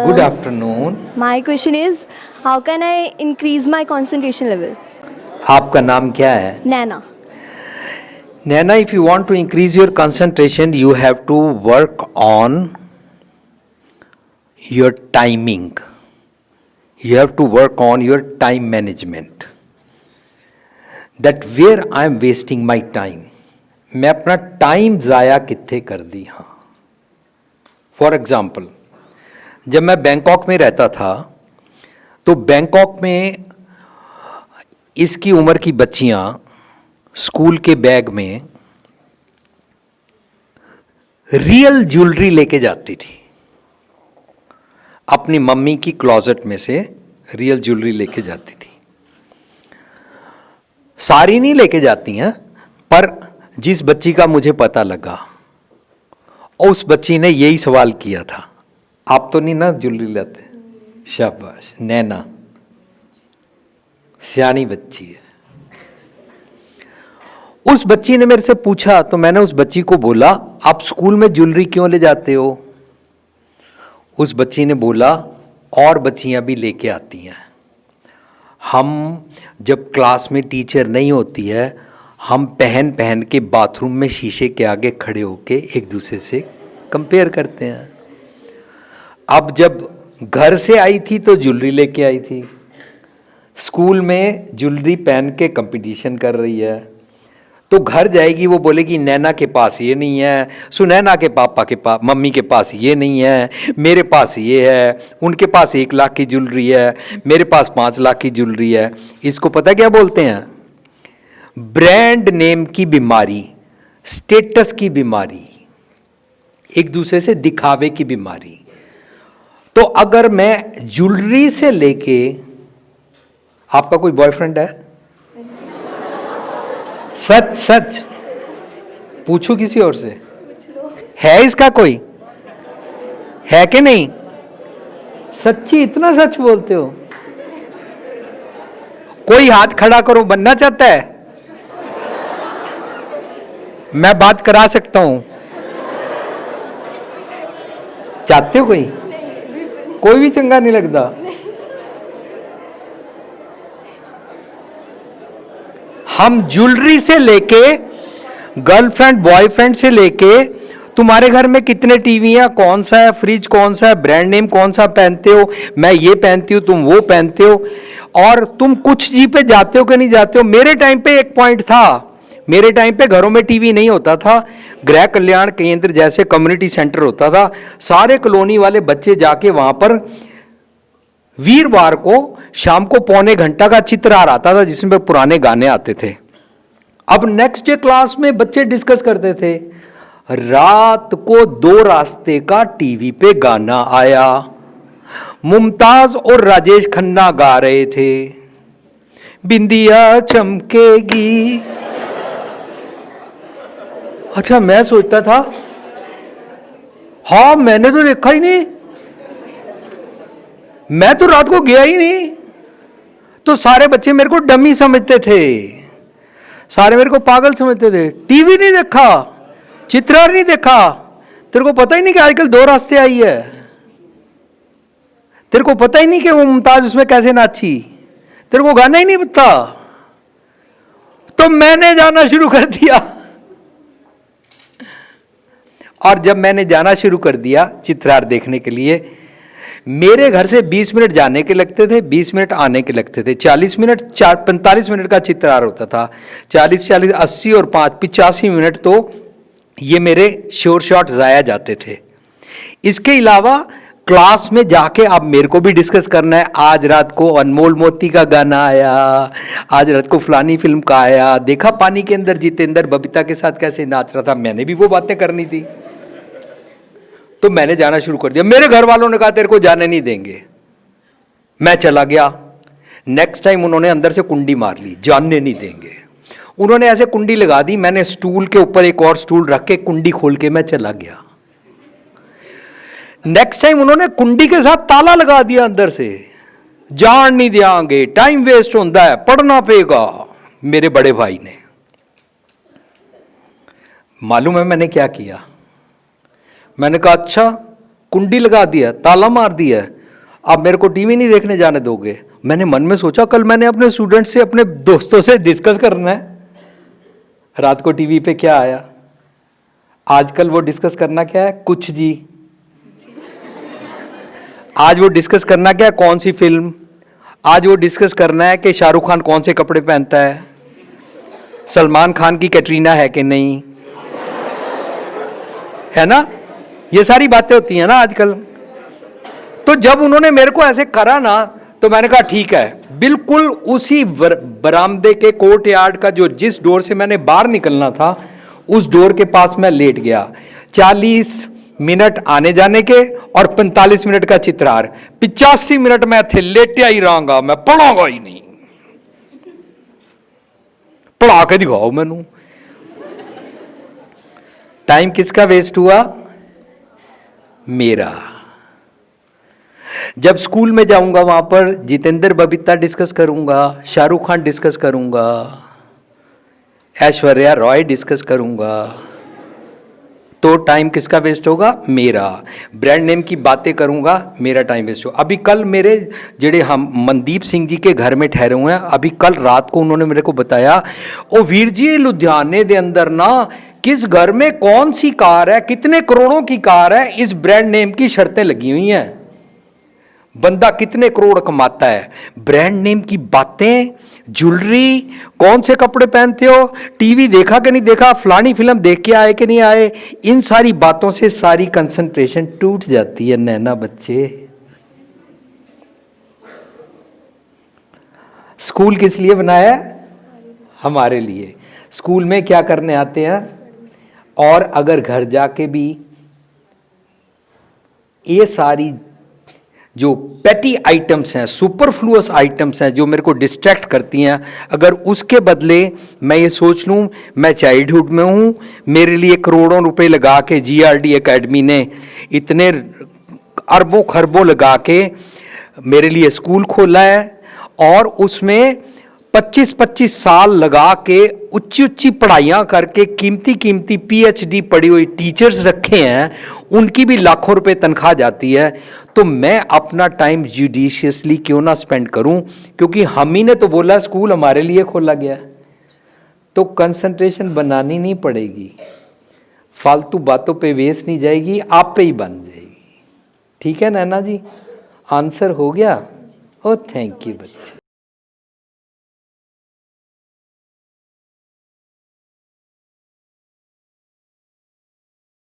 Good afternoon. My question is, how can I increase my concentration level? आपका नाम क्या है? Nana. Nana, if you want to increase your concentration, you have to work on your timing. You have to work on your time management. That where I am wasting my time. मैं अपना time ज़ाया कितने कर दी हाँ. For example, जब मैं Bangkok में रहता था तो बैंकॉक में इसकी उम्र की बच्चियां स्कूल के बैग में रियल ज्वेलरी लेके जाती थी. अपनी मम्मी की क्लोजेट में से रियल ज्वेलरी लेके जाती थी. सारी नहीं लेके जाती हैं, पर जिस बच्ची का मुझे पता लगा और उस बच्ची ने यही सवाल किया था, आप तो नहीं ना ज्वेलरी लाते? शाबाश, नैना सियानी बच्ची है. उस बच्ची ने मेरे से पूछा तो मैंने उस बच्ची को बोला, आप स्कूल में ज्वेलरी क्यों ले जाते हो? उस बच्ची ने बोला, और बच्चियां भी लेके आती हैं. हम जब क्लास में टीचर नहीं होती है, हम पहन पहन के बाथरूम में शीशे के आगे खड़े होके एक दूसरे से कंपेयर करते हैं. अब जब घर से आई थी तो ज्वेलरी लेके आई थी, स्कूल में ज्वेलरी पहन के कंपटीशन कर रही है, तो घर जाएगी वो बोलेगी नैना के पास ये नहीं है, सुनैना के पापा के पास मम्मी के पास ये नहीं है, मेरे पास ये है, उनके पास 1 लाख की ज्वेलरी है, मेरे पास 5 लाख की ज्वेलरी है. इसको पता क्या बोलते हैं? ब्रांड नेम की बीमारी, स्टेटस की बीमारी, एक दूसरे से दिखावे की बीमारी. तो अगर मैं ज्वेलरी से लेके, आपका कोई बॉयफ्रेंड है? सच सच पूछू किसी और से, है इसका कोई? है कि नहीं? सच्ची इतना सच बोलते हो? कोई हाथ खड़ा करो, बनना चाहता है? मैं बात करा सकता हूं. चाहते हो कोई? कोई भी चंगा नहीं लगता. हम ज्वेलरी से लेके, गर्लफ्रेंड बॉयफ्रेंड से लेके, तुम्हारे घर में कितने टीवी हैं, कौन सा है फ्रिज, कौन सा है ब्रांड नेम, कौन सा पहनते हो, मैं ये पहनती हूँ तुम वो पहनते हो, और तुम कुछ जी पे जाते हो कि नहीं जाते हो. मेरे टाइम पे एक पॉइंट था, मेरे टाइम पे घरों में टीवी नहीं होता था, गृह कल्याण केंद्र जैसे कम्युनिटी सेंटर होता था. सारे कॉलोनी वाले बच्चे जाके वहां पर वीरवार को शाम को पौने घंटा का चित्र आ रहा था जिसमें पुराने गाने आते थे. अब नेक्स्ट डे क्लास में बच्चे डिस्कस करते थे, रात को 2 रास्ते का टीवी पे गाना आया, मुमताज और राजेश खन्ना गा रहे थे, बिंदिया चमकेगी. अच्छा, मैं सोचता था, हाँ मैंने तो देखा ही नहीं, मैं तो रात को गया ही नहीं. तो सारे बच्चे मेरे को डमी समझते थे, सारे मेरे को पागल समझते थे. टीवी नहीं देखा, चित्रहार नहीं देखा, तेरे को पता ही नहीं कि आजकल 2 रास्ते आई है, तेरे को पता ही नहीं कि वो मुमताज उसमें कैसे नाची, तेरे को गाना ही नहीं पता. तो मैंने जाना शुरू कर दिया. और जब मैंने जाना शुरू कर दिया चित्रहार देखने के लिए, मेरे घर से 20 मिनट जाने के लगते थे, 20 मिनट आने के लगते थे. 40 मिनट, 45 मिनट का चित्रहार होता था. 40 40 80 और 5 85 मिनट तो ये मेरे शोर शॉट जाया जाते थे. इसके अलावा क्लास में जाके अब मेरे को भी डिस्कस करना है, आज रात को अनमोल मोती का गाना आया, आज रात को फलानी फिल्म का आया, देखा पानी के अंदर जितेंद्र बबीता के साथ कैसे नाच रहा था, मैंने भी वो बातें करनी थी. तो मैंने जाना शुरू कर दिया. मेरे घर वालों ने कहा तेरे को जाने नहीं देंगे. मैं चला गया. नेक्स्ट टाइम उन्होंने अंदर से कुंडी मार ली, जानने नहीं देंगे. उन्होंने ऐसे कुंडी लगा दी, मैंने स्टूल के ऊपर एक और स्टूल रख के कुंडी खोल के मैं चला गया. नेक्स्ट टाइम उन्होंने कुंडी के साथ ताला लगा दिया अंदर से, जान नहीं देंगे, टाइम वेस्ट होता है, पढ़ना पड़ेगा. मेरे बड़े भाई ने, मालूम है मैंने क्या किया? मैंने कहा अच्छा कुंडी लगा दिया, ताला मार दिया, अब मेरे को टीवी नहीं देखने जाने दोगे। मैंने मन में सोचा कल मैंने अपने स्टूडेंट से, अपने दोस्तों से डिस्कस करना है रात को टीवी पे क्या आया। आजकल वो डिस्कस करना क्या है, कुछ जी। आज वो डिस्कस करना क्या है, कौन सी फिल्म। आज वो डिस्कस करना है कि शाहरुख खान कौन से कपड़े पहनता है, सलमान खान की कैटरीना है कि नहीं, है ना। ये सारी बातें होती हैं ना आजकल। तो जब उन्होंने मेरे को ऐसे करा ना, तो मैंने कहा ठीक है। बिल्कुल उसी बरामदे के कोर्ट यार्ड का जो जिस डोर से मैंने बाहर निकलना था, उस डोर के पास मैं लेट गया। 40 मिनट आने जाने के और 45 मिनट का चित्रार, 85 मिनट मैं थे लेटे ही रहूंगा, मैं पढ़ाऊंगा ही नहीं। पढ़ा के दिखाओ मैनू। टाइम किसका वेस्ट हुआ, मेरा। जब स्कूल में जाऊंगा वहां पर जितेंद्र बबीता डिस्कस करूंगा, शाहरुख खान डिस्कस करूंगा, ऐश्वर्या रॉय डिस्कस करूंगा, तो टाइम किसका वेस्ट होगा, मेरा। ब्रांड नेम की बातें करूंगा, मेरा टाइम वेस्ट होगा। अभी कल मेरे जेड़े हम मनदीप सिंह जी के घर में ठहरे हुए हैं, अभी कल रात को उन्होंने मेरे को बताया, ओ वीर जी लुधियाने दे अंदर ना किस घर में कौन सी कार है, कितने करोड़ों की कार है, इस ब्रांड नेम की शर्तें लगी हुई हैं। बंदा कितने करोड़ कमाता है, ब्रांड नेम की बातें, ज्वेलरी, कौन से कपड़े पहनते हो, टीवी देखा कि नहीं देखा, फलानी फिल्म देख के आए कि नहीं आए, इन सारी बातों से सारी कंसंट्रेशन टूट जाती है नैना बच्चे। स्कूल किस लिए बनाया है, हमारे लिए। स्कूल में क्या करने आते हैं, और अगर घर जाके भी ये सारी जो पैटी आइटम्स हैं, सुपरफ्लुअस आइटम्स हैं, जो मेरे को डिस्ट्रैक्ट करती हैं, अगर उसके बदले मैं ये सोच लूँ मैं चाइल्डहुड में हूँ, मेरे लिए करोड़ों रुपए लगा के जीआरडी एकेडमी ने इतने अरबों खरबों लगा के मेरे लिए स्कूल खोला है, और उसमें 25-25 साल लगा के ऊंची ऊंची पढ़ाइयाँ करके कीमती कीमती पीएचडी पढ़ी हुई टीचर्स रखे हैं, उनकी भी लाखों रुपए तनख्वाह जाती है। तो मैं अपना टाइम जुडिशियसली क्यों ना स्पेंड करूं, क्योंकि हम ही ने तो बोला स्कूल हमारे लिए खोला गया। तो कंसंट्रेशन बनानी नहीं पड़ेगी, फालतू बातों पे वेस्ट नहीं जाएगी, आप पे ही बन जाएगी। ठीक है नैना जी, आंसर हो गया। ओ थैंक यू बच्चे।